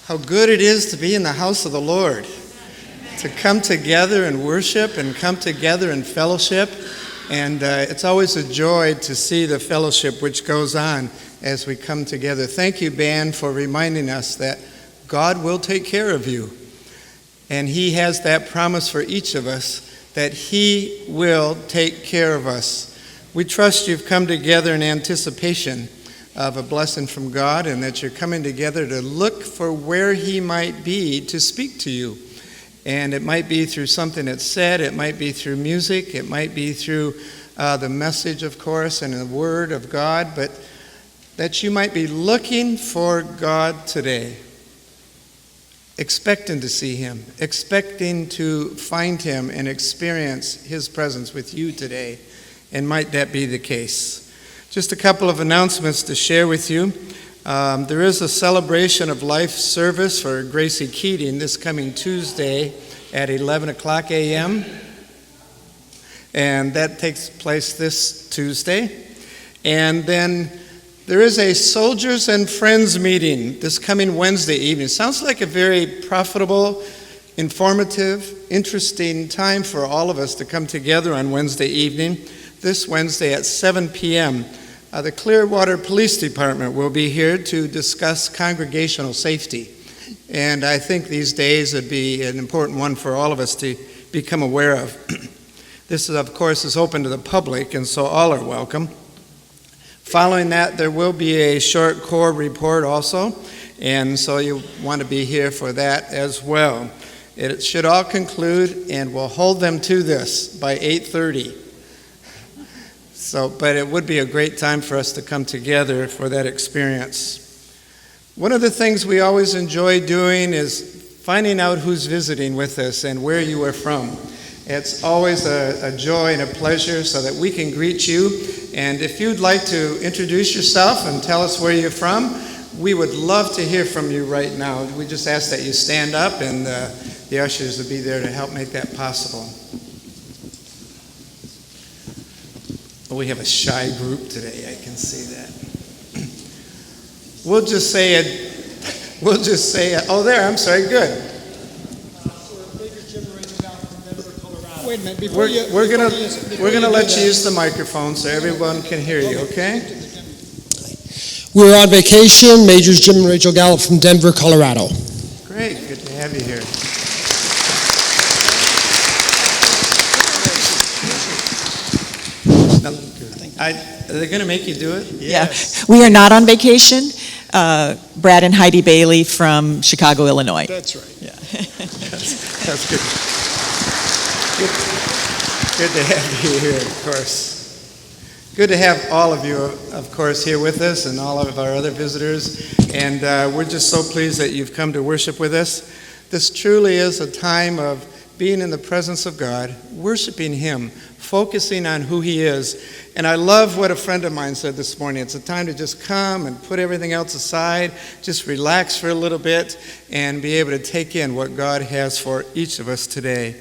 How good it is to be in the house of the Lord, to come together and worship and come together in fellowship. And it's always a joy to see the fellowship which goes on as we come together. Thank you, band, for reminding us that God will take care of you. And He has that promise for each of us that He will take care of us. We trust you've come together in anticipation of a blessing from God, and that you're coming together to look for where He might be to speak to you. And it might be through something that's said, it might be through music, it might be through the message, of course, and the Word of God, but that you might be looking for God today, expecting to see Him, expecting to find Him and experience His presence with you today. And might that be the case? Just a couple of announcements to share with you. There is a celebration of life service for Gracie Keating this coming Tuesday at 11 o'clock a.m. And that takes place this Tuesday. And then there is a Soldiers and Friends meeting this coming Wednesday evening. Sounds like a very profitable, informative, interesting time for all of us to come together on Wednesday evening. This Wednesday at 7 p.m., the Clearwater Police Department will be here to discuss congregational safety. And I think these days would be an important one for all of us to become aware of. This, of course, is open to the public, and so all are welcome. Following that, there will be a short core report also, and so you want to be here for that as well. It should all conclude, and we'll hold them to this, by 8:30. But it would be a great time for us to come together for that experience. One of the things we always enjoy doing is finding out who's visiting with us and where you are from. It's always a joy and a pleasure so that we can greet you. And if you'd like to introduce yourself and tell us where you're from, we would love to hear from you right now. We just ask that you stand up, and the ushers will be there to help make that possible. We have a shy group today, I can see that. We'll just say it. Oh, there, I'm sorry, good. Wait a minute, we're gonna let you use the microphone so everyone can hear you, okay? We're on vacation. Majors Jim and Rachel Gallup from Denver, Colorado. Great, good to have you here. Are they going to make you do it? Yes. Yeah. We are not on vacation. Brad and Heidi Bailey from Chicago, Illinois. That's right. Yeah. That's good. Good to have you here, of course. Good to have all of you, of course, here with us, and all of our other visitors. And we're just so pleased that you've come to worship with us. This truly is a time of being in the presence of God, worshiping Him, focusing on who He is. And I love what a friend of mine said this morning. It's a time to just come and put everything else aside, just relax for a little bit, and be able to take in what God has for each of us today.